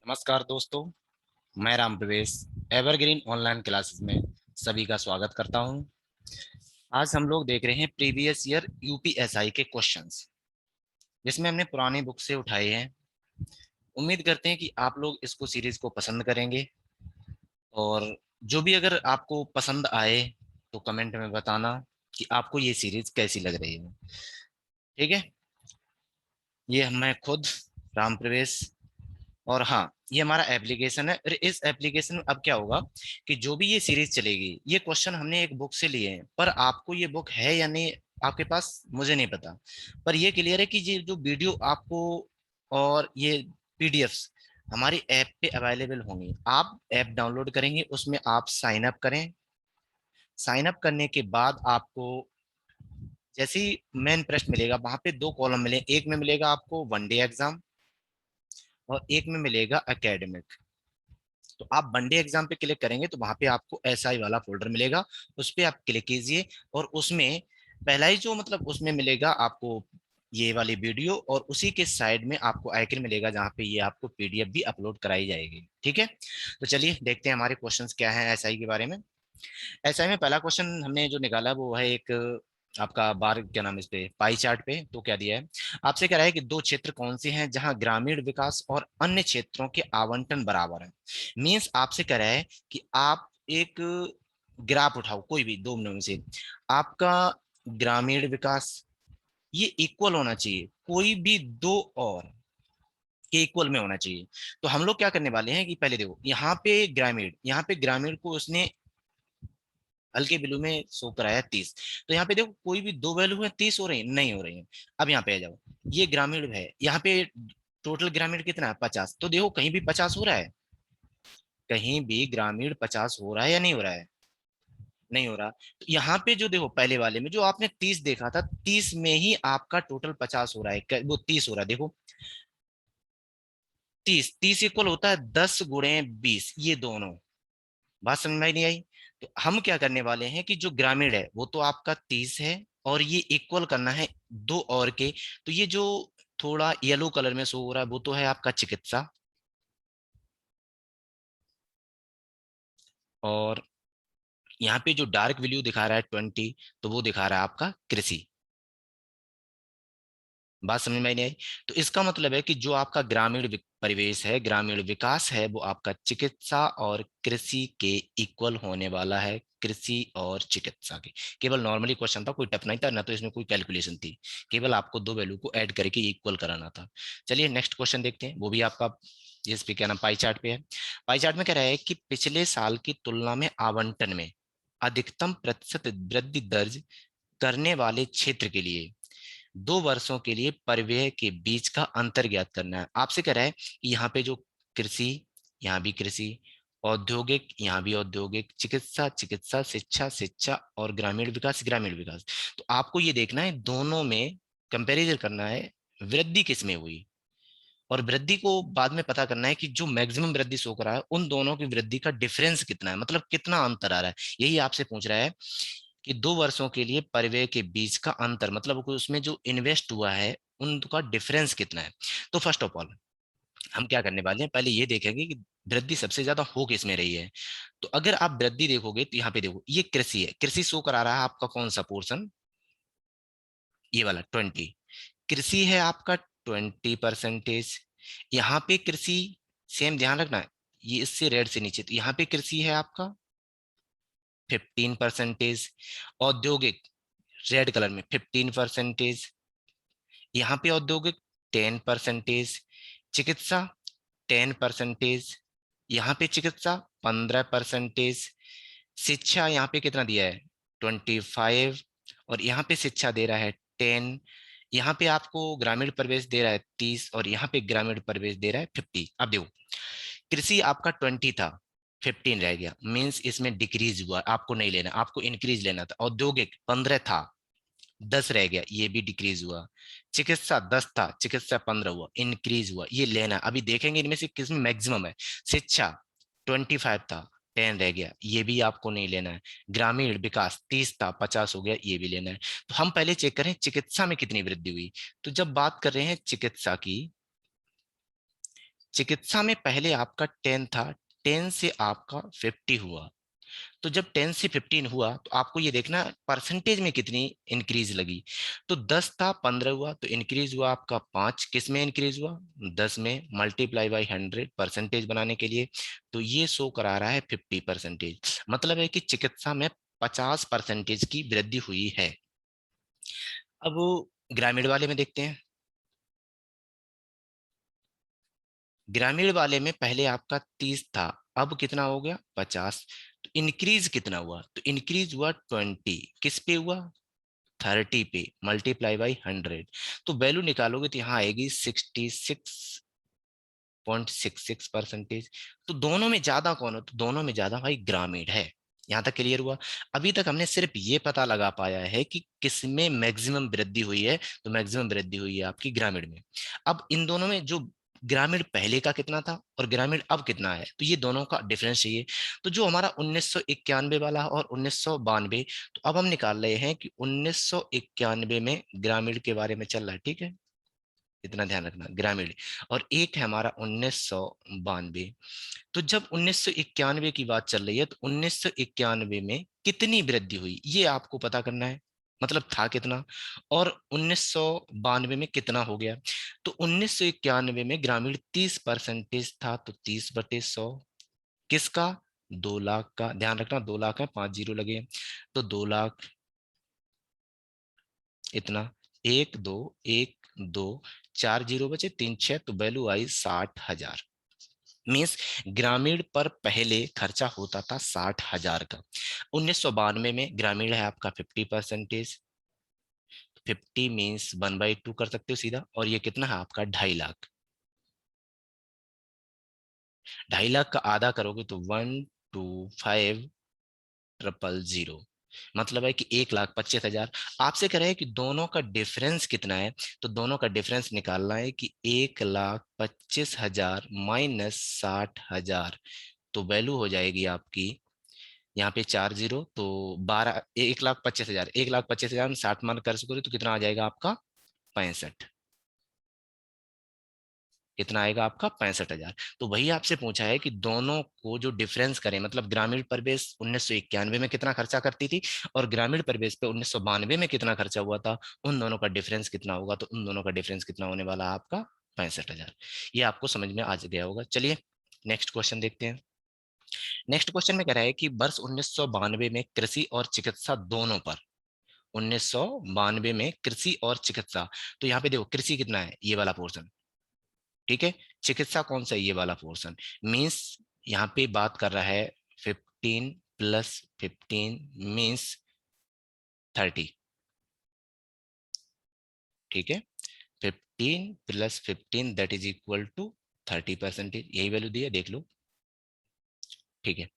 नमस्कार दोस्तों, मैं राम प्रवेश एवरग्रीन ऑनलाइन क्लासेस में सभी का स्वागत करता हूं। आज हम लोग देख रहे हैं प्रीवियस ईयर यूपीएसआई के क्वेश्चंस, जिसमें हमने पुरानी बुक से उठाए हैं। उम्मीद करते हैं कि आप लोग इसको सीरीज को पसंद करेंगे, और जो भी अगर आपको पसंद आए तो कमेंट में बताना कि आपको ये सीरीज कैसी लग रही है। ठीक है, ये मैं खुद राम प्रवेश, और हाँ, ये हमारा एप्लीकेशन है। और इस एप्लीकेशन में अब क्या होगा कि जो भी ये सीरीज चलेगी, ये क्वेश्चन हमने एक बुक से लिए हैं, पर आपको ये बुक है या नहीं आपके पास मुझे नहीं पता। पर ये क्लियर है कि ये जो वीडियो आपको और ये पीडीएफ्स हमारी ऐप पे अवेलेबल होंगी। आप ऐप डाउनलोड करेंगे, उसमें आप साइन अप करें। साइन अप करने के बाद आपको जैसे ही मेन प्रश्न मिलेगा, वहां पे दो कॉलम मिले, एक में मिलेगा आपको वनडे एग्जाम और एक में मिलेगा एकेडमिक। तो आप वनडे एग्जाम पे क्लिक करेंगे तो वहां पे आपको एसआई वाला फोल्डर मिलेगा, उस पर आप क्लिक कीजिए। और उसमें पहला ही जो उसमें मिलेगा आपको ये वाली वीडियो, और उसी के साइड में आपको आइकन मिलेगा जहाँ पे ये आपको पीडीएफ भी अपलोड कराई जाएगी। ठीक है, तो चलिए देखते हैं हमारे क्वेश्चंस क्या हैं एसआई के बारे में। एसआई में पहला क्वेश्चन हमने जो निकाला वो है एक आपका बार क्या नाम है, इस पे पाई चार्ट पे तो क्या दिया है। आपसे कह रहा है कि दो क्षेत्र कौन से हैं जहां ग्रामीण विकास और अन्य क्षेत्रों के आवंटन बराबर है। मींस आपसे कह रहा है कि आप एक ग्राफ उठाओ, कोई भी दो में से। आपका ग्रामीण विकास ये इक्वल होना चाहिए, कोई भी दो और के इक्वल में होना चाहिए। तो हम लोग क्या करने वाले हैं कि पहले देखो, यहाँ पे ग्रामीण को उसने हल्के ब्लू में शो कराया 30। तो यहाँ पे देखो कोई भी दो वैल्यू है 30 हो रही है, नहीं हो रही है। अब यहाँ पे आ जाओ, ये ग्रामीण है, यहाँ पे टोटल ग्रामीण कितना है 50। तो देखो कहीं भी 50 हो रहा है, कहीं भी ग्रामीण 50 हो रहा है या नहीं हो रहा है, नहीं हो रहा। तो यहाँ पे जो देखो पहले वाले में जो आपने 30 देखा था, 30 में ही आपका टोटल 50 हो रहा है, वो 30 हो रहा है। देखो 30 इक्वल होता है 10 × 20, ये दोनों बात समझ में नहीं आई। तो हम क्या करने वाले हैं कि जो ग्रामीण है वो तो आपका 30 है, और ये इक्वल करना है दो और के। तो ये जो थोड़ा येलो कलर में शो हो रहा है वो तो है आपका चिकित्सा, और यहाँ पे जो डार्क ब्लू दिखा रहा है 20, तो वो दिखा रहा है आपका कृषि। बात समझ में नहीं आई। तो इसका मतलब है कि जो आपका परिवेश है, ग्रामीण विकास है, वो आपका चिकित्सा और कृषि के इक्वल होने वाला है। कृषि और चिकित्सा के केवल नॉर्मली क्वेश्चन था, कोई टफ नहीं था ना, तो इसमें कोई कैलकुलेशन थी। केवल आपको दो वैल्यू को ऐड करके इक्वल कराना था। चलिए नेक्स्ट क्वेश्चन देखते हैं, वो भी आपका जिस पे क्या नाम पाई चार्ट पे है। पाई चार्ट में कह रहा है कि पिछले साल की तुलना में आवंटन में अधिकतम प्रतिशत वृद्धि दर्ज करने वाले क्षेत्र के लिए 2 वर्षों के लिए परिव्यय के बीच का अंतर ज्ञात करना है। आपसे कह रहा है कि यहाँ पे जो कृषि, यहाँ भी कृषि, औद्योगिक, यहाँ भी औद्योगिक, चिकित्सा चिकित्सा, शिक्षा शिक्षा, और ग्रामीण विकास ग्रामीण विकास। तो आपको ये देखना है दोनों में कंपैरिजन करना है, वृद्धि किस में हुई, और वृद्धि को बाद में पता करना है कि जो मैक्सिमम वृद्धि शो करा है उन दोनों की वृद्धि का डिफरेंस कितना है, मतलब कितना अंतर आ रहा है। यही आपसे पूछ रहा है कि 2 वर्षों के लिए परिव्यय के बीच का अंतर, मतलब उसमें जो इन्वेस्ट हुआ है उनका डिफरेंस कितना है। तो फर्स्ट ऑफ ऑल हम क्या करने वाले हैं, पहले ये देखेंगे कि वृद्धि सबसे ज्यादा हो किस में रही है। तो अगर आप वृद्धि देखोगे तो यहाँ पे देखो ये कृषि है, कृषि शो करा रहा है आपका कौन सा पोर्शन, ये वाला 20। कृषि है आपका 20%। यहाँ पे कृषि, सेम ध्यान रखना है, ये इससे रेड से नीचे, तो यहाँ पे कृषि है आपका 15%। औद्योगिक रेड कलर में 15%। यहाँ पे औद्योगिक 10%। चिकित्सा 10%। यहाँ पे चिकित्सा 15%। शिक्षा यहाँ पे कितना दिया है 25, और यहाँ पे शिक्षा दे रहा है 10। यहाँ पे आपको ग्रामीण प्रवेश दे रहा है 30, और यहाँ पे ग्रामीण प्रवेश दे रहा है 50। अब देखो कृषि आपका 20 था, 15 रह गया, मींस इसमें डिक्रीज हुआ, आपको नहीं लेना, आपको इंक्रीज लेना था। औद्योगिक 15 था, 10 रह गया, ये भी डिक्रीज हुआ। चिकित्सा 10 था, चिकित्सा 15 हुआ, इंक्रीज हुआ, ये लेना। अभी देखेंगे इनमें से किसमें मैक्सिमम है। शिक्षा 25 था, 10 रह गया, ये भी आपको नहीं लेना है। ग्रामीण विकास 30 था, 50 हो गया, ये भी लेना है। तो हम पहले चेक करें चिकित्सा में कितनी वृद्धि हुई। तो जब बात कर रहे हैं चिकित्सा की, चिकित्सा में पहले आपका 10 था, 10 से आपका 50 हुआ। तो जब 10 से 15 हुआ तो आपको ये देखना परसेंटेज में कितनी इंक्रीज लगी। तो 10 था, 15 हुआ, तो इंक्रीज हुआ आपका 5। किस में इंक्रीज हुआ? 10 में। मल्टीप्लाई बाई 100 परसेंटेज बनाने के लिए, तो ये शो करा रहा है 50%। मतलब है कि चिकित्सा में 50% की वृद्धि हुई है। अब वो ग्रामीण वाले में देखते हैं। ग्रामीण वाले में पहले आपका 30 था, अब कितना हो गया? 50। तो इंक्रीज कितना हुआ? तो इंक्रीज हुआ 20। किस पे हुआ? 30 पे। मल्टीप्लाई बाई 100, तो वैल्यू निकालोगे तो यहाँ आएगी 66.66%। तो दोनों में ज्यादा कौन है? तो दोनों में ज्यादा भाई ग्रामीण है। यहां तक क्लियर हुआ? अभी तक हमने सिर्फ ये पता लगा पाया है कि किसमें मैक्सिमम वृद्धि हुई है। तो मैक्सिमम वृद्धि हुई है आपकी ग्रामीण में। अब इन दोनों में जो ग्रामीण पहले का कितना था और ग्रामीण अब कितना है, तो ये दोनों का डिफरेंस चाहिए। तो जो हमारा 1991 वाला और 1992, तो अब हम निकाल रहे हैं कि 1991 में ग्रामीण के बारे में चल रहा है, ठीक है, इतना ध्यान रखना ग्रामीण। और एक है हमारा 1992। तो जब 1991 की बात चल रही है तो 1991 में कितनी वृद्धि हुई ये आपको पता करना है, मतलब था कितना, और 1992 में कितना हो गया। तो 1991 में ग्रामीण 30% था, तो 30/100 किसका? 2 लाख का। ध्यान रखना 2 लाख है, 5 जीरो लगे हैं। तो 2 लाख, इतना, 1 2 1 2, 4 जीरो बचे, 3 6, तो वैल्यू आई 60,000। मीन्स ग्रामीण पर पहले खर्चा होता था 60,000 का। 1992 में ग्रामीण है आपका 50%। 50 मीन्स 1/2 कर सकते हो सीधा, और ये कितना है आपका? 2.5 लाख। 2.5 लाख का आधा करोगे तो 125,000, मतलब है कि 1,25,000। आपसे कह रहे हैं कि दोनों का डिफरेंस कितना है, तो दोनों का डिफरेंस निकालना है कि 1,25,000 माइनस 60,000, तो वैल्यू हो जाएगी आपकी, यहाँ पे 4 जीरो तो 12, 1,25,000, 1,25,000 में 60 मान कर सकोगे तो कितना आ जाएगा आपका? 65। कितना आएगा आपका? 65,000। तो वही आपसे पूछा है कि दोनों को जो डिफरेंस करें, मतलब ग्रामीण परिवेश 1991 में कितना खर्चा करती थी और ग्रामीण परिवेश पे 1992 में कितना खर्चा हुआ था, उन दोनों का डिफरेंस कितना होगा? तो उन दोनों का डिफरेंस कितना होने वाला है आपका? 65,000। ये आपको समझ में आ गया होगा। चलिए नेक्स्ट क्वेश्चन देखते हैं। नेक्स्ट क्वेश्चन में कह रहा है कि वर्ष 1992 में कृषि और चिकित्सा दोनों पर, 1992 में कृषि और चिकित्सा, तो यहाँ पे देखो कृषि कितना है? ये वाला पोर्शन, ठीक है। चिकित्सा कौन सा है? ये वाला पोर्शन। मीन्स यहाँ पे बात कर रहा है 15 + 15 मीन्स 30, ठीक है। 15 + 15 दैट इज इक्वल टू 30%, यही वैल्यू दी है, देख लो, ठीक है।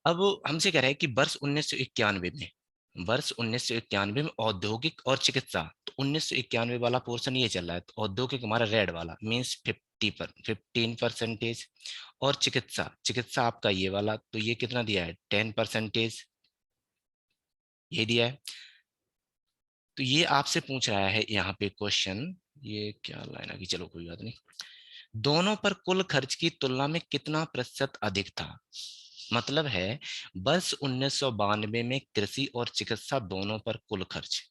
अब हमसे कह रहा है कि वर्ष 1991 में औद्योगिक और चिकित्सा, तो 1991 वाला पोर्शन ये चल रहा है, तो औद्योगिक हमारा रेड वाला मीन्स 15%। और चिकित्सा, चिकित्सा आपका ये वाला, तो ये कितना दिया है? 10%, ये दिया है। तो ये आपसे पूछ रहा है यहाँ पे क्वेश्चन, ये क्या लाइन आ गई, चलो कोई बात नहीं। दोनों पर कुल खर्च की तुलना में कितना प्रतिशत अधिक था? मतलब है वर्ष 1992 में कृषि और चिकित्सा दोनों पर कुल खर्च,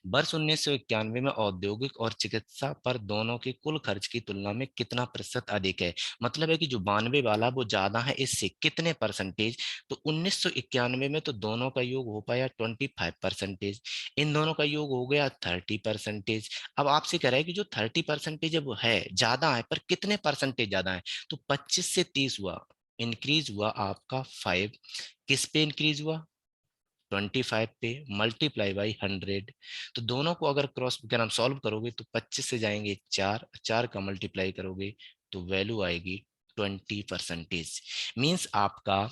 वर्ष 1991 में औद्योगिक और चिकित्सा पर दोनों के कुल खर्च की तुलना में कितना प्रतिशत अधिक है। मतलब है कि जो 92 वाला वो ज्यादा है, इससे कितने परसेंटेज। तो 1991 में तो दोनों का योग हो पाया 25%, इन दोनों का योग हो गया 30%। अब आपसे कह रहा है कि जो 30% है वो है ज्यादा है, पर कितने परसेंटेज ज्यादा है? तो 25 से 30 हुआ, इंक्रीज हुआ आपका 5। किस पे इंक्रीज हुआ? 25 पे। मल्टीप्लाई बाई 100, तो दोनों को अगर क्रॉस क्या नाम सॉल्व करोगे तो 25 से जाएंगे 4, 4 का मल्टीप्लाई करोगे तो वैल्यू आएगी 20%। मीन्स आपका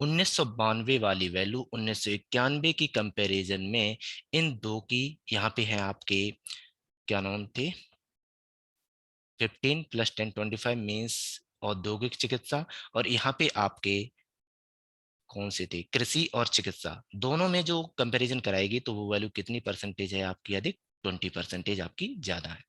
1992 वाली वैल्यू 1991 की कंपैरिजन में इन दो की, यहाँ पे है आपके क्या नाम थे, 15 + 10 25 मीन्स औद्योगिक चिकित्सा, और यहाँ पे आपके कौन से थे? कृषि और चिकित्सा, दोनों में जो कंपैरिजन कराएगी तो वो वैल्यू कितनी परसेंटेज है आपकी अधिक? 20% आपकी ज्यादा है।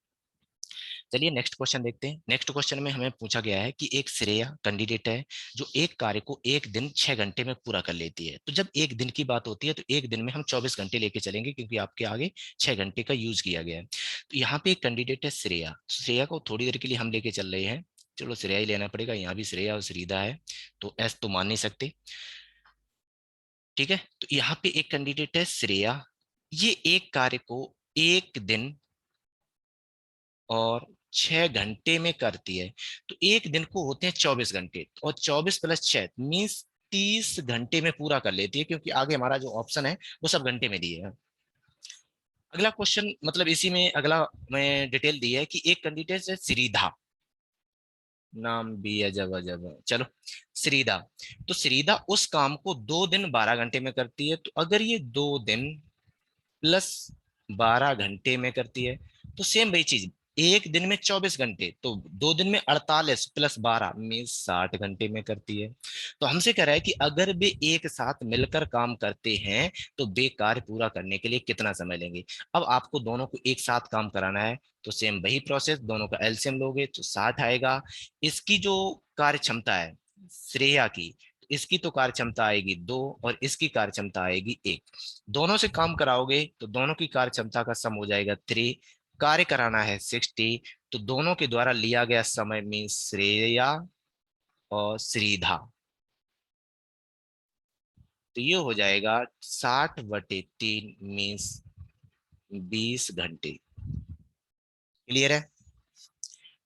चलिए नेक्स्ट क्वेश्चन देखते हैं। नेक्स्ट क्वेश्चन में हमें पूछा गया है कि एक श्रेया कैंडिडेट है जो एक कार्य को एक दिन 6 घंटे में पूरा कर लेती है। तो जब एक दिन की बात होती है तो एक दिन में हम 24 घंटे लेके चलेंगे, क्योंकि आपके आगे 6 घंटे का यूज किया गया है। तो यहाँ पे एक कैंडिडेट है श्रेया, श्रेया को थोड़ी देर के लिए हम लेके चल रहे हैं। चलो श्रेया ही लेना पड़ेगा, यहाँ भी श्रेया और श्रीदा है, तो एस तो मान नहीं सकते। ठीक है, तो यहाँ पे एक कैंडिडेट है श्रेया, ये एक कार्य को एक दिन और 6 घंटे में करती है। तो एक दिन को होते हैं 24 घंटे, और 24 + 6 मीन्स 30 घंटे में पूरा कर लेती है, क्योंकि आगे हमारा जो ऑप्शन है वो सब घंटे में दिए है। अगला क्वेश्चन मतलब इसी में अगला में डिटेल दी है कि एक कैंडिडेट है श्रीधा, नाम भी अजब अजब है। चलो श्रीधा, तो श्रीधा उस काम को 2 दिन 12 घंटे में करती है। तो अगर ये 2 दिन + 12 घंटे में करती है, तो सेम वही चीज, एक दिन में 24 घंटे, तो 2 दिन में 48 + 12 मीन 60 घंटे में करती है। तो हमसे कह रहा है कि अगर वे एक साथ मिलकर काम करते हैं तो वे कार्य पूरा करने के लिए कितना समय लेंगे। अब आपको दोनों को एक साथ काम कराना है, तो सेम वही प्रोसेस, दोनों का एलसीएम लोगे तो 60 आएगा। इसकी जो कार्य क्षमता है श्रेया की, इसकी तो कार्य क्षमता आएगी 2 और इसकी कार्य क्षमता आएगी 1। दोनों से काम कराओगे तो दोनों की कार्य क्षमता का सम हो जाएगा 3। कार्य कराना है 60, तो दोनों के द्वारा लिया गया समय मीन श्रेया और श्रीधा, तो ये हो जाएगा 60/3 मीन्स 20 घंटे। क्लियर है?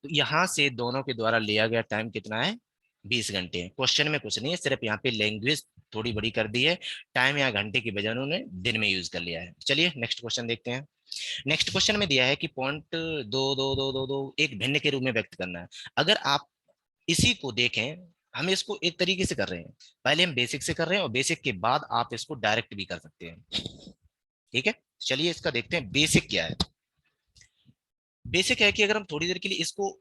तो यहां से दोनों के द्वारा लिया गया टाइम कितना है, 20 घंटे है। क्वेश्चन में कुछ नहीं है, सिर्फ यहाँ पे लैंग्वेज थोड़ी बड़ी कर दी है, टाइम या घंटे की बजाय उन्होंने दिन में यूज कर लिया है। चलिए नेक्स्ट क्वेश्चन देखते हैं। नेक्स्ट क्वेश्चन में दिया है कि पॉइंट दो दो दो दो दो एक भिन्न के रूप में व्यक्त करना है। अगर आप इसी को देखें, हम इसको एक तरीके से कर रहे हैं, पहले हम बेसिक से कर रहे हैं और बेसिक के बाद आप इसको डायरेक्ट भी कर सकते हैं। ठीक है, चलिए इसका देखते हैं बेसिक क्या है। बेसिक है कि अगर हम थोड़ी देर के लिए इसको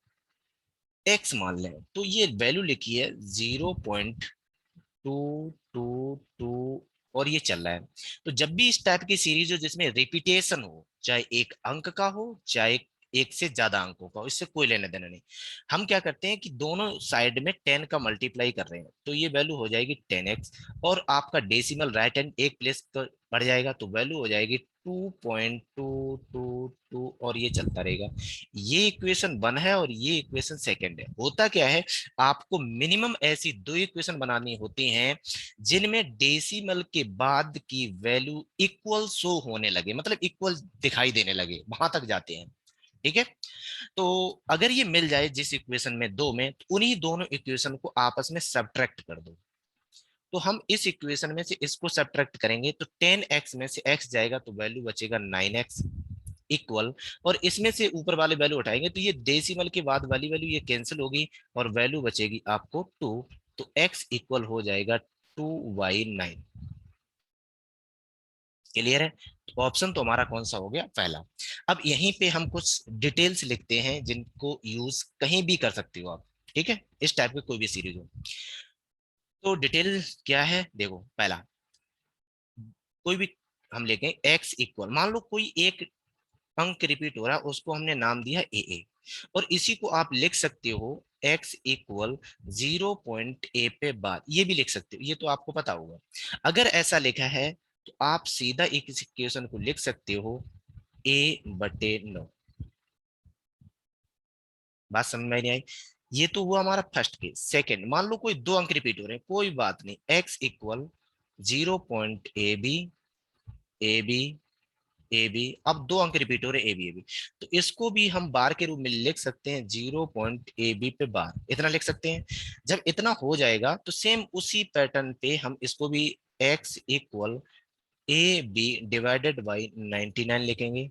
एक्स मान लें, तो ये वैल्यू लिखी है 0.222 और ये चल रहा है। तो जब भी इस टाइप की सीरीज हो जिसमें रिपीटेशन हो, चाहे एक अंक का हो चाहे एक से ज्यादा अंकों का हो, इससे कोई लेना देना नहीं। हम क्या करते हैं कि दोनों साइड में 10 का मल्टीप्लाई कर रहे हैं, तो ये वैल्यू हो जाएगी 10x, और आपका डेसिमल राइट हैंड एक प्लेस बढ़ जाएगा, तो वैल्यू हो जाएगी 2.222 और ये चलता रहेगा। ये इक्वेशन 1 है और ये इक्वेशन सेकंड है। होता क्या है, आपको मिनिमम ऐसी 2 इक्वेशन बनानी होती हैं जिनमें डेसिमल के बाद की वैल्यू इक्वल शो होने लगे, मतलब इक्वल दिखाई देने लगे, वहां तक जाते हैं। ठीक है, तो अगर ये मिल जाए जिस इक्वेशन में 2 में, तो उन्हीं दोनों इक्वेशन को आपस में सब्ट्रैक्ट कर दो। तो हम इस इक्वेशन में से इसको सब्ट्रैक्ट करेंगे तो 10x में से x जाएगा तो वैल्यू बचेगा 9x इक्वल, और इसमें से ऊपर वाले वैल्यू उठाएंगे तो ये डेसिमल के बाद वाली वैल्यू ये कैंसिल होगी और वैल्यू बचेगी आपको 2, तो x इक्वल हो जाएगा 2y9। क्लियर है? तो ऑप्शन तो हमारा कौन सा हो गया, पहला। अब यहीं पे हम कुछ डिटेल्स लिखते हैं जिनको यूज कहीं भी कर सकते हो आप। ठीक है, इस टाइप की कोई भी सीरीज हो। तो डिटेल क्या है, देखो पहला, कोई भी हम लेके x इक्वल, मान लो कोई एक अंक रिपीट हो रहा है, उसको हमने नाम दिया ए, और इसी को आप लिख सकते हो x इक्वल 0.a पे बार, ये भी लिख सकते हो, ये तो आपको पता होगा। अगर ऐसा लिखा है तो आप सीधा एक इस इक्वेशन को लिख सकते हो a/9। बात समझ में नहीं आई? ये तो हुआ हमारा फर्स्ट केस। सेकंड, मान लो कोई दो अंक रिपीट हो रहे हैं, कोई बात नहीं, x equal 0.ab ab A B, अब दो अंक रिपीट हो रहे ए बी ए बी, तो इसको भी हम बार के रूप में लिख सकते हैं 0.ab पे बार, इतना लिख सकते हैं। जब इतना हो जाएगा तो सेम उसी पैटर्न पे हम इसको भी x equal A B divided by 99 लिखेंगे।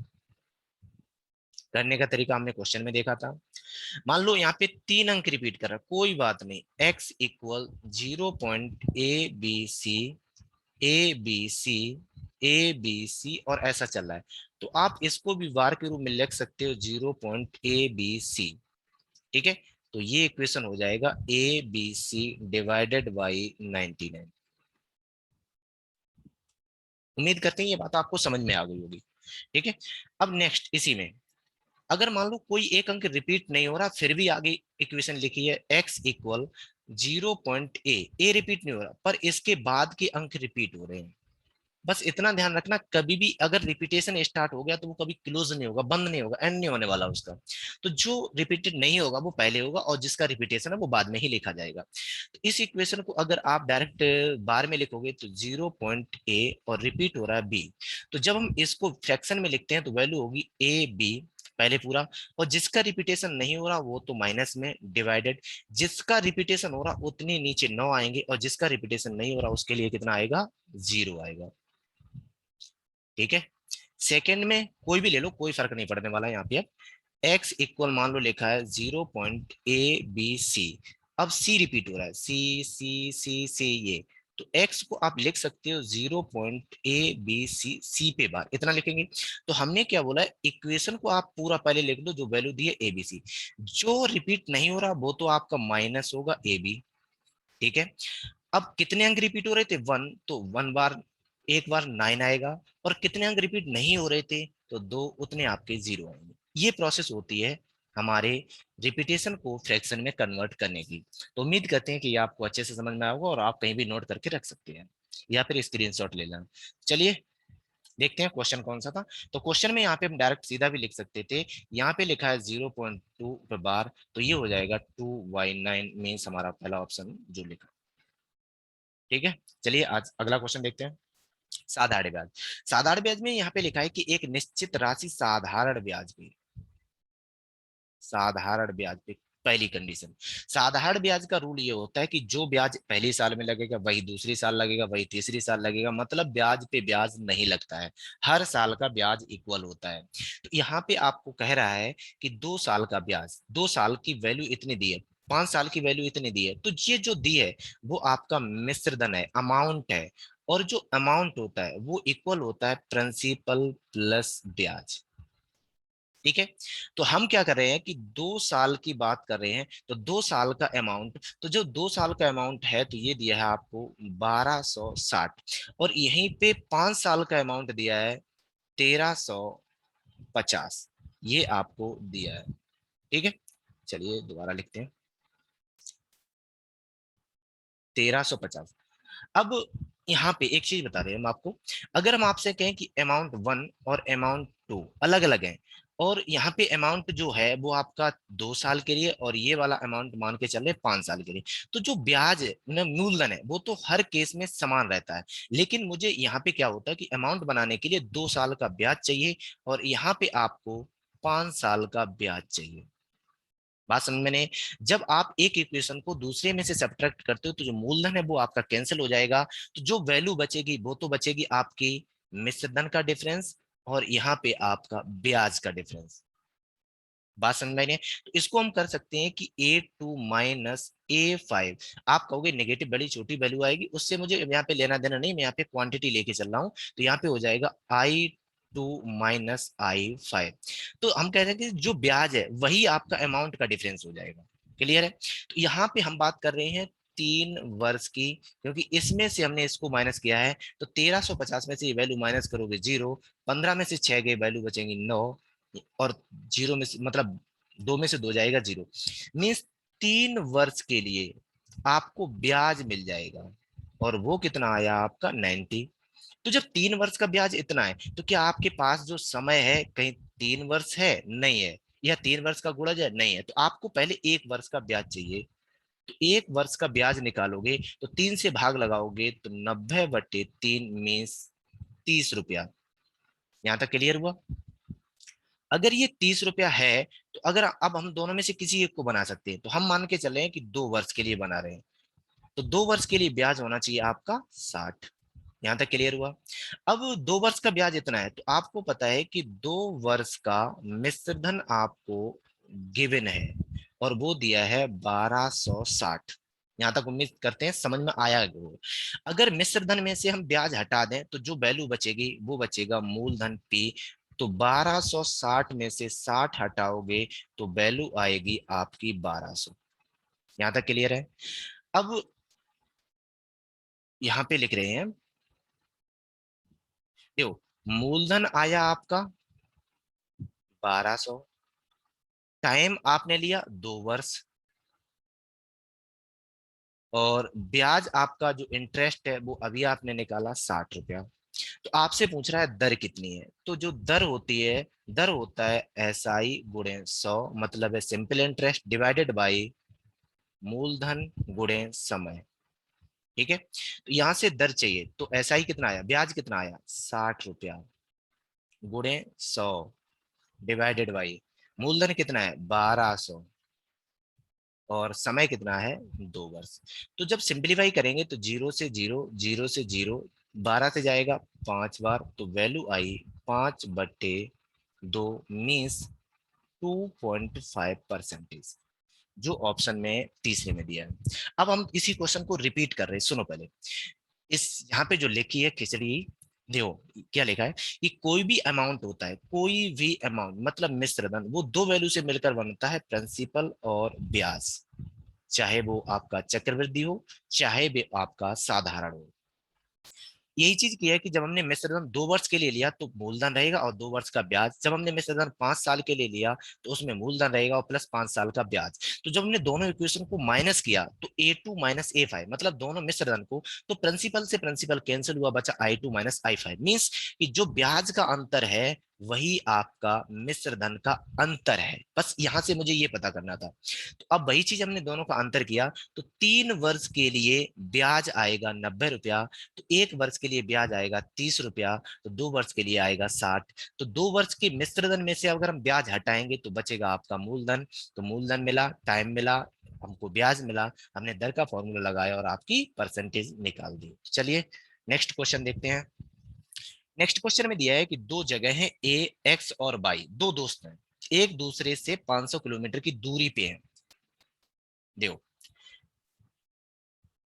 करने का तरीका हमने क्वेश्चन में देखा था। मान लो यहाँ पे 3 अंक रिपीट कर रहा है, कोई बात नहीं, x equal 0.abc ABC ABC और ऐसा चल रहा है, तो आप इसको भी वार के रूप में लिख सकते हो 0.ABC। ठीक है, तो ये इक्वेशन हो जाएगा ABC डिवाइडेड बाई 99। उम्मीद करते हैं ये बात आपको समझ में आ गई होगी। ठीक है, अब नेक्स्ट इसी में अगर मान लो कोई एक अंक रिपीट नहीं हो रहा, फिर भी आगे इक्वेशन लिखी है x इक्वल 0.a रिपीट नहीं हो रहा, पर इसके बाद के अंक रिपीट हो रहे हैं। बस इतना ध्यान रखना, कभी भी अगर रिपीटेशन स्टार्ट हो गया तो वो कभी क्लोज नहीं होगा, बंद नहीं होगा, एंड नहीं होने वाला उसका। तो जो रिपीटेड नहीं होगा वो पहले होगा, और जिसका रिपीटेशन है वो बाद में ही लिखा जाएगा। तो इस इक्वेशन को अगर आप डायरेक्ट बार में लिखोगे तो 0.a और रिपीट हो रहा है b, तो जब हम इसको फ्रैक्शन में लिखते हैं तो वैल्यू होगी ए बी पहले पूरा, और जिसका रिपीटेशन नहीं हो रहा वो तो माइनस में डिवाइडेड, जिसका रिपीटेशन हो रहा उतने नीचे 9 आएंगे, और जिसका रिपीटेशन नहीं हो रहा उसके लिए कितना आएगा, 0 आएगा। ठीक है, सेकंड में कोई भी ले लो, कोई फर्क नहीं पड़ने वाला है यहाँ पे। अब x इक्वल मान लो लिखा है 0.abc, अब c रिपीट हो रहा है, c ये, तो x को आप लिख सकते हो 0.abc, c पे बार इतना लिखेंगे। तो हमने क्या बोला है, इक्वेशन को आप पूरा पहले लिख दो, जो वैल्यू दी है abc, जो रिपीट नहीं हो रहा वो तो आपका माइनस होगा ab। ठीक है, अब कितने अंक रिपीट हो रहे थे, वन, तो वन बार एक बार 9 आएगा, और कितने अंक रिपीट नहीं हो रहे थे तो दो, उतने आपके 0 आएंगे। ये प्रोसेस होती है हमारे रिपीटेशन को फ्रैक्शन में कन्वर्ट करने की। तो उम्मीद करते हैं कि ये आपको अच्छे से समझ में आएगा, और आप कहीं भी नोट करके रख सकते हैं या फिर स्क्रीनशॉट ले लेना। चलिए देखते हैं क्वेश्चन कौन सा था। तो क्वेश्चन में यहाँ पे हम डायरेक्ट सीधा भी लिख सकते थे, यहाँ पे लिखा है 0.2 पे बार, तो ये हो जाएगा 2y9 मीन्स हमारा पहला ऑप्शन जो लिखा। ठीक है, चलिए आज अगला क्वेश्चन देखते हैं। साधारण ब्याज। साधारण ब्याज में यहाँ पे लिखा है कि एक निश्चित राशि साधारण ब्याज पे, साधारण ब्याज पे, पहली कंडीशन, साधारण ब्याज का रूल ये होता है कि जो ब्याज पहली साल में लगेगा वही दूसरी साल लगेगा, वही तीसरी साल लगेगा, मतलब ब्याज पे ब्याज नहीं लगता है, हर साल का ब्याज इक्वल होता है। तो यहाँ पे आपको कह रहा है कि 2 साल का ब्याज, 2 साल की वैल्यू इतनी दी है, 5 साल की वैल्यू इतनी दी है, तो ये जो दी है वो आपका मिश्र धन है, अमाउंट है, और जो अमाउंट होता है वो इक्वल होता है प्रिंसिपल प्लस ब्याज। ठीक है, तो हम क्या कर रहे हैं कि 2 साल की बात कर रहे हैं, तो 2 साल का अमाउंट, तो जो 2 साल का अमाउंट है तो ये दिया है आपको 1260, और यहीं पे 5 साल का अमाउंट दिया है 1350, ये आपको दिया है। ठीक है, चलिए दोबारा लिखते हैं, 1350। अब यहाँ पे एक चीज बता रहे हैं हम आपको, अगर हम आपसे कहें कि अमाउंट 1 और अमाउंट 2 अलग अलग हैं, और यहाँ पे अमाउंट जो है वो आपका 2 साल के लिए, और ये वाला अमाउंट मान के चल रहे 5 साल के लिए, तो जो ब्याज है मूलधन है वो तो हर केस में समान रहता है, लेकिन मुझे यहाँ पे क्या होता है कि अमाउंट बनाने के लिए 2 साल का ब्याज चाहिए, और यहाँ पे आपको 5 साल का ब्याज चाहिए। बात समझ में नहीं? जब आप एक इक्वेशन को दूसरे में से सब्ट्रैक्ट करते हो तो जो मूलधन है वो आपका कैंसिल हो जाएगा, तो जो वैल्यू बचेगी वो तो बचेगी आपकी मिश्रधन का डिफरेंस, और यहाँ पे आपका ब्याज का डिफरेंस। बात समझ में नहीं? तो इसको हम कर सकते हैं कि A2 माइनस A5, आप कहोगे नेगेटिव बड़ी छोटी वैल्यू आएगी, उससे मुझे यहाँ पे लेना देना नहीं, मैं यहाँ पे क्वांटिटी लेके चल रहा हूँ, तो यहाँ पे हो जाएगा I2 माइनस I5। तो हम कह रहे हैं कि जो ब्याज है वही आपका अमाउंट का डिफरेंस हो जाएगा। क्लियर है? तो यहाँ पे हम बात कर रहे हैं 3 वर्ष की, क्योंकि इसमें से हमने इसको माइनस किया है, तो 1350 में से ये वैल्यू माइनस करोगे 0, 15 में से 6 गई वैल्यू बचेंगी 9, और 0 में से मतलब 2 में से 2 जाएगा 0, मीन्स 3 वर्ष के लिए आपको ब्याज मिल जाएगा, और वो कितना आया आपका 90। तो जब 3 वर्ष का ब्याज इतना है, तो क्या आपके पास जो समय है कहीं 3 वर्ष है, नहीं है, या 3 वर्ष का गुणज है, नहीं है, तो आपको पहले 1 वर्ष का ब्याज चाहिए। तो 1 वर्ष का ब्याज निकालोगे तो 3 से भाग लगाओगे तो 90/3 मीन्स 30 रुपया। यहां तक क्लियर हुआ? अगर ये 30 रुपया है, तो अगर अब हम दोनों में से किसी एक को बना सकते हैं, तो हम मान के चले कि 2 वर्ष के लिए बना रहे हैं, तो 2 वर्ष के लिए ब्याज होना चाहिए आपका 60। यहां तक क्लियर हुआ? अब 2 वर्ष का ब्याज इतना है, तो आपको पता है कि 2 वर्ष का मिश्रधन आपको गिवन है, और वो दिया है 1260। यहां तक उम्मीद करते हैं समझ में आया वो। अगर मिश्रधन में से हम ब्याज हटा दें तो जो वैल्यू बचेगी वो बचेगा मूलधन पी, तो 1260 में से 60 हटाओगे तो वैल्यू आएगी आपकी 1200। यहां तक क्लियर है? अब यहां पे लिख रहे हैं, देखो मूलधन आया आपका 1200, टाइम आपने लिया 2 वर्ष, और ब्याज आपका जो इंटरेस्ट है वो अभी आपने निकाला 60 रुपया। तो आपसे पूछ रहा है दर कितनी है, तो जो दर होती है, दर होता है SI गुणे 100, मतलब है सिंपल इंटरेस्ट डिवाइडेड बाई मूलधन गुणे समय। ठीक है, तो यहां से दर चाहिए, तो SI कितना आया, ब्याज कितना आया 60 रुपया, गुणे 100 डिवाइडेड बाई मूलधन कितना है 1200, और समय कितना है 2 वर्ष। तो जब सिंप्लीफाई करेंगे तो 0 से 0, 0 से 0, 12 से जाएगा 5 बार, तो वैल्यू आई 5/2, मीन्स 2.5%, जो ऑप्शन में तीसरे में दिया है। अब हम इसी क्वेश्चन को रिपीट कर रहे हैं, सुनो पहले। इस यहाँ पे जो लिखी है खिचड़ी, देखो क्या लिखा है कि कोई भी अमाउंट होता है, कोई भी अमाउंट मतलब मिश्र धन, वो दो वैल्यू से मिलकर बनता है, प्रिंसिपल और ब्याज। चाहे वो आपका चक्रवृद्धि हो, चाहे वो आपका साधारण हो। यही चीज किया है कि जब हमने मिश्र धन 2 वर्ष के लिए लिया तो मूलधन रहेगा और 2 वर्ष का ब्याज, जब हमने मिश्र धन 5 साल के लिए लिया तो उसमें मूलधन रहेगा और प्लस 5 साल का ब्याज। तो जब हमने दोनों इक्वेशन को माइनस किया तो A2 - A5, मतलब दोनों मिश्र धन को, तो प्रिंसिपल से प्रिंसिपल कैंसिल हुआ, बचा I2 - I5, मीन्स कि जो ब्याज का अंतर है वही आपका मिश्र धन का अंतर है। बस यहां से मुझे ये पता करना था। तो अब वही चीज हमने दोनों का अंतर किया, तो 3 वर्ष के लिए ब्याज आएगा 90 रुपया, तो 1 वर्ष के लिए ब्याज आएगा 30 रुपया, तो 2 वर्ष के लिए आएगा 60। तो 2 वर्ष के मिश्रधन में से अगर हम ब्याज हटाएंगे तो बचेगा आपका मूलधन। तो मूलधन मिला, टाइम मिला, हमको ब्याज मिला, हमने दर का फॉर्मूला लगाया और आपकी परसेंटेज निकाल दी। चलिए नेक्स्ट क्वेश्चन देखते हैं। नेक्स्ट क्वेश्चन में दिया है कि दो जगह है ए, एक्स और वाई, दो दोस्त हैं, एक दूसरे से 500 किलोमीटर की दूरी पे हैं। देखो,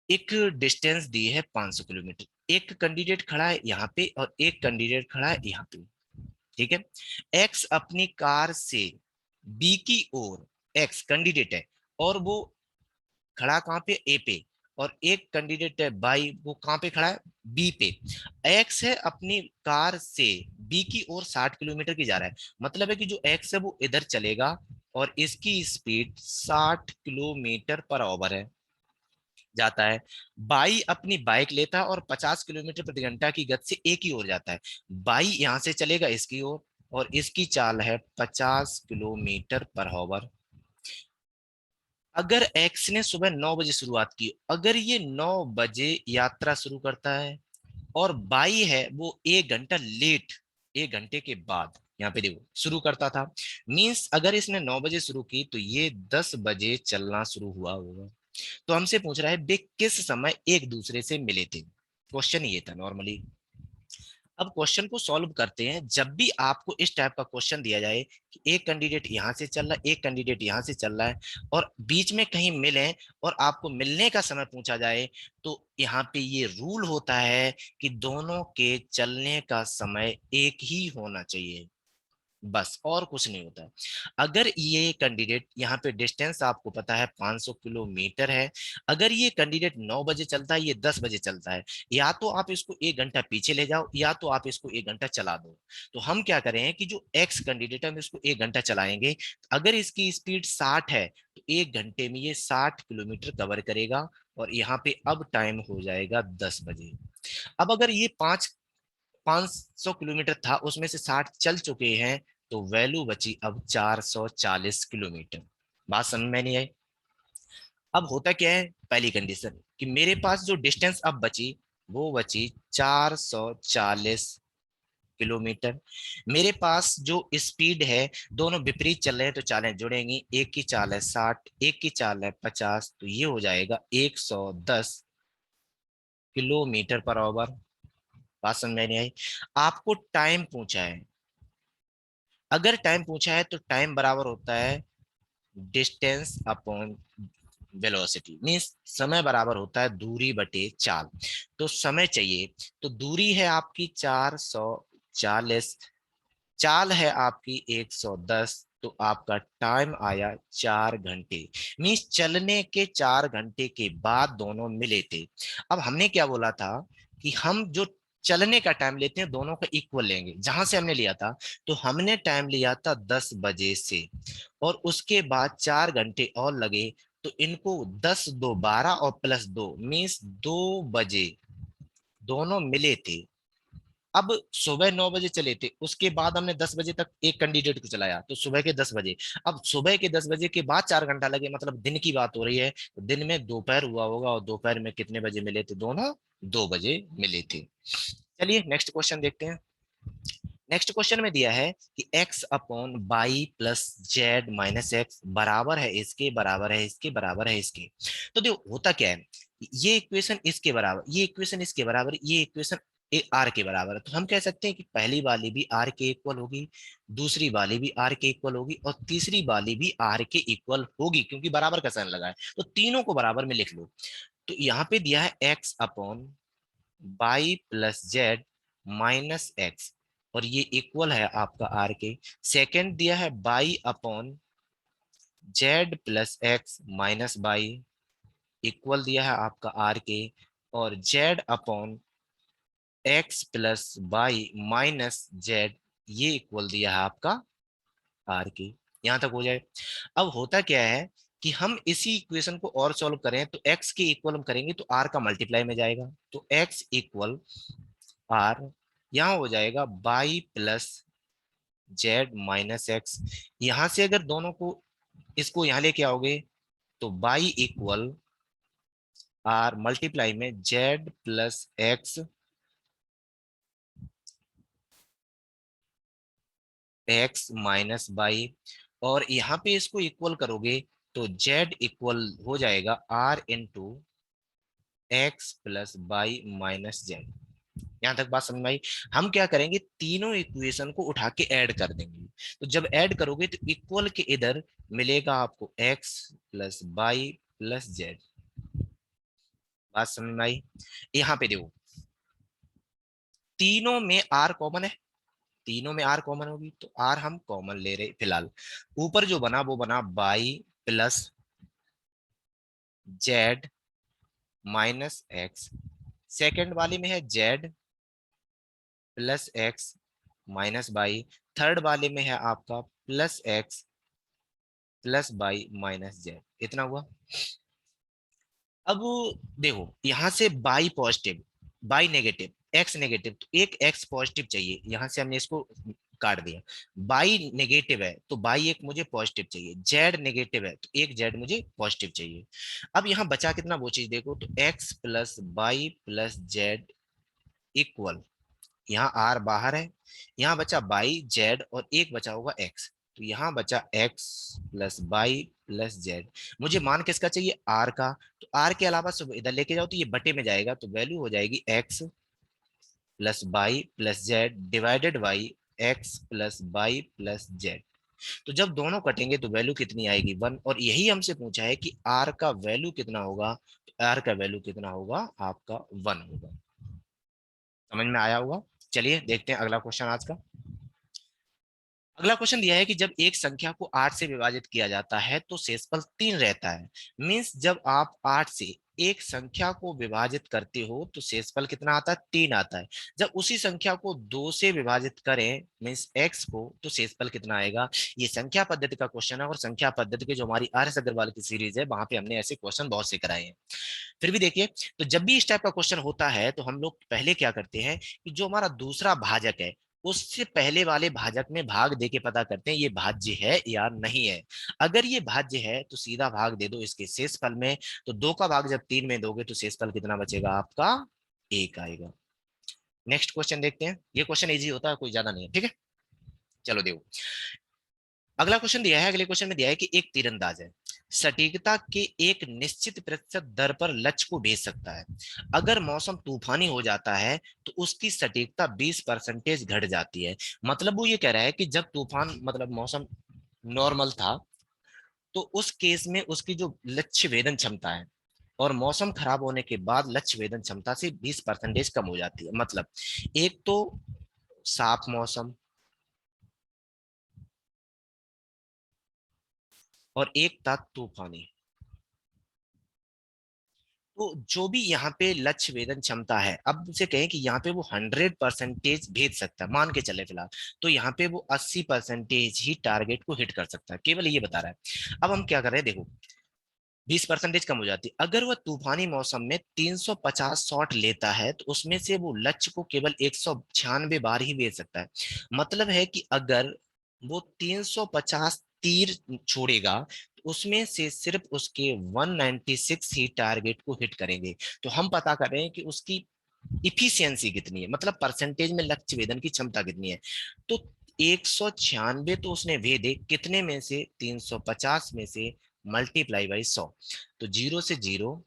एक डिस्टेंस दी है 500 किलोमीटर, एक कैंडिडेट खड़ा है यहाँ पे और एक कैंडिडेट खड़ा है यहाँ पे। ठीक है, एक्स अपनी कार से बी की ओर, एक्स कैंडिडेट है और वो खड़ा कहाँ पे, ए पे, और एक कैंडिडेट है बाई, वो कहाँ पे खड़ा है, बी पे। एक्स है अपनी कार से बी की ओर 60 किलोमीटर की जा रहा है, मतलब है कि जो एक्स है वो इधर चलेगा और इसकी स्पीड 60 किलोमीटर पर आवर है, जाता है। बाई अपनी बाइक लेता है और 50 किलोमीटर प्रति घंटा की गति से एक ही ओर जाता है। बाई यहां से चलेगा इसकी ओर और इसकी चाल है 50 किलोमीटर पर आवर। अगर एक्स ने सुबह 9 बजे शुरुआत की, अगर ये 9 बजे यात्रा शुरू करता है और बाई है वो 1 घंटा लेट, 1 घंटे के बाद यहाँ पे देखो शुरू करता था, मीन्स अगर इसने 9 बजे शुरू की तो ये 10 बजे चलना शुरू हुआ होगा। तो हमसे पूछ रहा है वे किस समय एक दूसरे से मिले थे, क्वेश्चन ये था नॉर्मली। अब क्वेश्चन को सॉल्व करते हैं। जब भी आपको इस टाइप का क्वेश्चन दिया जाए कि एक कैंडिडेट यहां से चल रहा है, एक कैंडिडेट यहां से चल रहा है और बीच में कहीं मिले और आपको मिलने का समय पूछा जाए, तो यहाँ पे ये रूल होता है कि दोनों के चलने का समय एक ही होना चाहिए, बस और कुछ नहीं होता है। अगर ये कैंडिडेट यहाँ पे डिस्टेंस आपको पता है 500 किलोमीटर है, अगर ये कैंडिडेट 9 बजे चलता है, ये 10 बजे चलता है, या तो आप इसको 1 घंटा पीछे ले जाओ या तो आप इसको 1 घंटा चला दो। तो हम क्या करें कि जो एक्स कैंडिडेट है हम इसको 1 घंटा चलाएंगे, अगर इसकी स्पीड 60 है तो 1 घंटे में ये 60 किलोमीटर कवर करेगा और यहाँ पे अब टाइम हो जाएगा 10 बजे। अब अगर ये 500 किलोमीटर था उसमें से 60 चल चुके हैं, तो वैल्यू बची अब 440 किलोमीटर। बात समझ में नहीं आई। अब होता क्या है, पहली कंडीशन कि मेरे पास जो डिस्टेंस अब बची वो बची 440 किलोमीटर। मेरे पास जो स्पीड है, दोनों विपरीत चल रहे हैं तो चालें जुड़ेंगी, एक की चाल है 60, एक की चाल है 50, तो ये हो जाएगा 110 किलोमीटर पर आवर। बात समझ में नहीं आई। आपको टाइम पूछा है, अगर टाइम पूछा है तो टाइम बराबर होता है डिस्टेंस अपॉन वेलोसिटी, मीन्स समय बराबर होता है दूरी बटे चाल। तो समय चाहिए, तो दूरी है आपकी 440, चाल है आपकी 110, तो आपका टाइम आया 4 घंटे। मीन्स चलने के 4 घंटे के बाद दोनों मिले थे। अब हमने क्या बोला था कि हम जो चलने का टाइम लेते हैं, दोनों का इक्वल लेंगे। जहां से हमने लिया था, तो हमने टाइम लिया था 10 बजे से, और उसके बाद 4 घंटे और लगे, तो इनको 10 2 12 और +2 मीन्स 2 बजे दोनों मिले थे। अब सुबह 9 बजे चले थे, उसके बाद हमने 10 बजे तक एक कैंडिडेट को चलाया, तो सुबह के 10 बजे। अब सुबह के 10 बजे के बाद 4 घंटा लगे, मतलब दिन की बात हो रही है, तो दिन में दोपहर हुआ होगा, और दोपहर में कितने बजे मिले थे दोनों? 2 बजे मिले थे। चलिए नेक्स्ट क्वेश्चन देखते हैं। नेक्स्ट क्वेश्चन में दिया है कि x/y + z - x बराबर है इसके, बराबर है इसके, बराबर है इसके। तो देखो होता क्या है, ये इक्वेशन इसके बराबर, ये इक्वेशन इसके बराबर, ये इक्वेशन आर के बराबर है, तो हम कह सकते हैं कि पहली वाली भी आर के इक्वल होगी, दूसरी वाली भी आर के इक्वल होगी, और तीसरी वाली भी आर के इक्वल होगी, क्योंकि बराबर का साइन लगा है, तो तीनों को बराबर में लिख लो। तो यहाँ पे दिया है x/y + z - x, और ये इक्वल है आपका आर के। सेकेंड दिया है y/z + x - y, इक्वल दिया है आपका आर के, और z/x + y - z, ये इक्वल दिया है आपका आर के। यहां तक हो जाए। अब होता क्या है कि हम इसी इक्वेशन को और सॉल्व करें, तो x के इक्वल हम करेंगे तो r का मल्टीप्लाई में जाएगा, तो x इक्वल r, यहां हो जाएगा y + z - x। यहां से अगर दोनों को, इसको यहां लेके आओगे, तो y इक्वल r मल्टीप्लाई में z + x और यहाँ पे इसको इक्वल करोगे, तो z इक्वल हो जाएगा r × x + y - z। यहां तक बात समझ में आई। हम क्या करेंगे, तीनों इक्वेशन को उठा के ऐड कर देंगे, तो जब ऐड करोगे तो इक्वल के इधर मिलेगा आपको x + y + z। बात समझ में आई। यहाँ पे देखो, तीनों में r कॉमन है, तीनों में r कॉमन होगी, तो r हम कॉमन ले रहे फिलहाल। ऊपर जो बना वो बना y + z - x, सेकेंड वाले में है z + x - y, थर्ड वाले में है आपका +x + y - z। इतना हुआ। अब देखो यहां से by positive, by negative, x negative, तो एक एक्स पॉजिटिव चाहिए, यहां से हमने इसको काट दिया। बाई नेगेटिव है तो बाई एक मुझे पॉजिटिव चाहिए, जेड नेगेटिव है तो एक जेड मुझे पॉजिटिव चाहिए। अब यहाँ बचा कितना, वो चीज देखो, तो x + y + z इक्वल, यहाँ आर बाहर है, यहाँ बचा बाई जेड और एक बचा होगा एक्स, तो यहाँ बचा x + y + z। मुझे मान किसका चाहिए, आर का, तो आर के अलावा सब इधर लेके जाओ तो ये बटे में जाएगा, तो वैल्यू हो जाएगी x + y + z divided by x + y + z। तो जब दोनों कटेंगे तो वैल्यू कितनी आएगी, 1, और यही हमसे पूछा है कि आर का वैल्यू कितना होगा, तो आर का वैल्यू कितना होगा आपका 1 होगा। समझ में आया होगा। चलिए देखते हैं अगला क्वेश्चन आज का। अगला क्वेश्चन दिया है कि जब एक संख्या को 8 से विभाजित किया जाता है तो शेषफल 3 रहता है। मींस जब आप 8 से एक संख्या को विभाजित करते हो तो शेषफल कितना आता है, 3 आता है। जब उसी संख्या को 2 से विभाजित करें मींस x को, तो शेषफल कितना आएगा। ये संख्या पद्धति का क्वेश्चन है, और संख्या पद्धति की जो हमारी RS अग्रवाल की सीरीज है वहां पे हमने ऐसे क्वेश्चन बहुत से कराए हैं। फिर भी देखिए, तो जब भी इस टाइप का क्वेश्चन होता है तो हम लोग पहले क्या करते हैं कि जो हमारा दूसरा भाजक है उससे पहले वाले भाजक में भाग दे के पता करते हैं ये भाज्य है या नहीं है। अगर ये भाज्य है तो सीधा भाग दे दो इसके शेषफल में, तो 2 का भाग जब 3 में दोगे तो शेषफल कितना बचेगा आपका, 1 आएगा। नेक्स्ट क्वेश्चन देखते हैं, ये क्वेश्चन इजी होता है, कोई ज्यादा नहीं है, ठीक है। चलो देखो, अगला क्वेश्चन दिया है, अगले क्वेश्चन में दिया है कि एक तीरंदाज है, सटीकता के एक निश्चित प्रतिशत दर पर लक्ष्य को भेज सकता है। अगर मौसम तूफानी हो जाता है तो उसकी सटीकता 20% घट जाती है। मतलब वो ये कह रहा है कि जब तूफान मतलब मौसम नॉर्मल था, तो उस केस में उसकी जो लक्ष्य वेदन क्षमता है, और मौसम खराब होने के बाद लक्ष्य वेदन क्षमता से 20% कम हो जाती है। मतलब एक तो साफ मौसम, और एक था तूफानी। तो जो भी यहाँ पे लक्ष्य वेधन क्षमता है, अब उसे कहें कि यहाँ पे वो 100% भेज सकता है, मान के चले फिलहाल, तो यहाँ पे वो 80% ही टारगेट को हिट कर सकता है, केवल ये बता रहा है। अब हम क्या कर रहे हैं, देखो 20% कम हो जाती है। अगर वह तूफानी मौसम में 350 शॉट लेता है तो उसमें से वो लक्ष्य को केवल 196 बार ही भेज सकता है। मतलब है कि अगर वो 350 तीर छोड़ेगा तो उसमें से सिर्फ उसके 196 ही टारगेट को हिट करेंगे। तो हम पता कर रहे हैं कि उसकी इफिशियंसी कितनी है, मतलब परसेंटेज में लक्ष्य भेदन की क्षमता कितनी है। तो 196 तो उसने भेदे, कितने में से, 350 में से मल्टीप्लाई बाई 100। तो 0 से 0,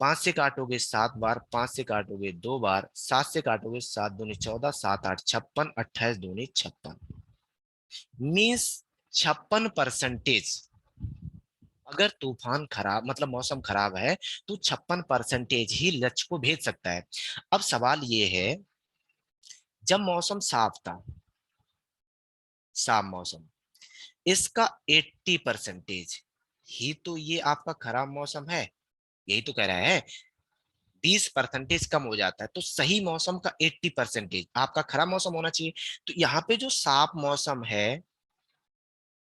5 से काटोगे 7 बार, 5 से काटोगे 2 बार, 7 से काटोगे 7 दूनी 14, 7 8 56, 28 दूनी 56, मीन्स 56%। अगर तूफान खराब मतलब मौसम खराब है तो 56% ही लक्ष्य को भेज सकता है। अब सवाल ये है, जब मौसम साफ था, साफ मौसम, इसका 80% ही तो ये आपका खराब मौसम है, यही तो कह रहा है। 20% कम हो जाता है तो सही मौसम का 80% आपका खराब मौसम होना चाहिए। तो यहाँ पे जो साफ मौसम है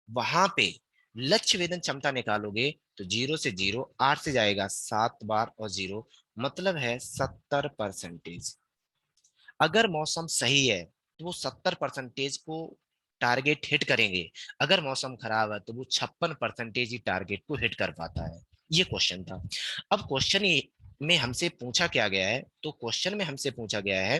वहां पे लक्ष्य वेधन क्षमता निकालोगे तो 0 से 0, 8 से जाएगा 7 बार और 0, मतलब है 70%। अगर मौसम सही है तो वो 70% को टारगेट हिट करेंगे, अगर मौसम खराब है तो वो 56% ही टारगेट को हिट कर पाता है। ये क्वेश्चन था। अब क्वेश्चन में हमसे पूछा क्या गया है, तो क्वेश्चन में हमसे पूछा गया है,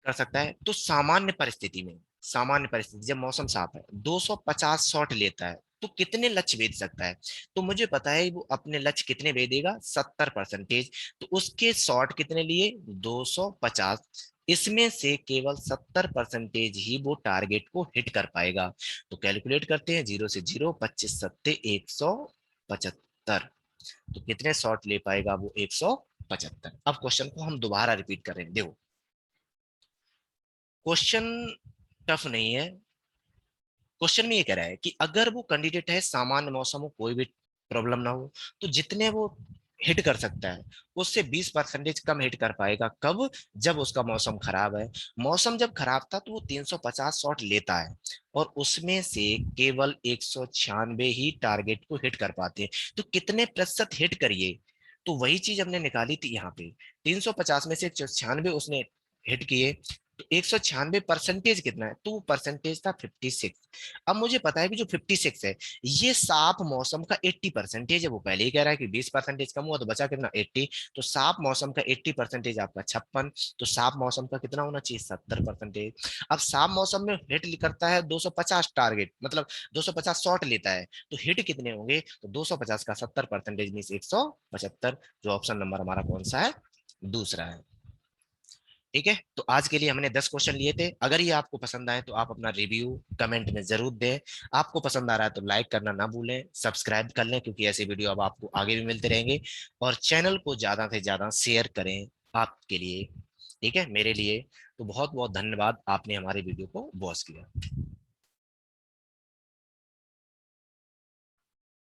कर सकता है तो सामान्य परिस्थिति में, सामान्य परिस्थिति जब मौसम साफ है 250 शॉट लेता है तो कितने लक्ष्य भेज सकता है। तो मुझे पता है वो अपने लक्ष्य कितने भेदेगा, 70%। तो उसके शॉट कितने लिए, 250, इसमें से केवल 70% ही वो टारगेट को हिट कर पाएगा। तो कैलकुलेट करते हैं, 0 से 0, 25 सत्ते 175, तो कितने शॉट ले पाएगा वो, 175। अब क्वेश्चन को हम दोबारा रिपीट कर रहे हैं, देखो क्वेश्चन टफ नहीं है। क्वेश्चन में ये कह रहा है कि अगर वो कैंडिडेट है, सामान्य मौसम हो, कोई भी प्रॉब्लम ना हो, तो जितने वो हिट कर सकता है उससे 20% कम हिट कर पाएगा। कब, जब उसका मौसम खराब है। मौसम जब खराब था तो वो 350 शॉट लेता है और उसमें से केवल 196 ही टारगेट को हिट कर पाते हैं। तो कितने प्रतिशत हिट करिए, तो वही चीज हमने निकाली थी यहाँ पे। 350 में से 196 उसने हिट किए, तो 196% कितना है, तो वो परसेंटेज था 56। अब मुझे पता है कि जो 56 है ये साफ मौसम का 80% है। वो पहले ही कह रहा है कि 20% कम हुआ तो बचा कितना, 80। तो साफ मौसम का 80% आपका 56, तो साफ मौसम का कितना होना चाहिए, 70%। अब साफ मौसम में हिट करता है 250 टारगेट, मतलब 250 शॉट लेता है, तो हिट कितने होंगे, तो 250 का 70% मीन 175। जो ऑप्शन नंबर हमारा कौन सा है, दूसरा है। ठीक है, तो आज के लिए हमने 10 क्वेश्चन लिए थे। अगर ये आपको पसंद आए तो आप अपना रिव्यू कमेंट में जरूर दें। आपको पसंद आ रहा है तो लाइक करना ना भूलें, सब्सक्राइब कर लें क्योंकि ऐसे वीडियो अब आपको आगे भी मिलते रहेंगे। और चैनल को ज्यादा से ज्यादा शेयर करें आपके लिए, ठीक है, मेरे लिए। तो बहुत बहुत धन्यवाद, आपने हमारे वीडियो को वॉच किया।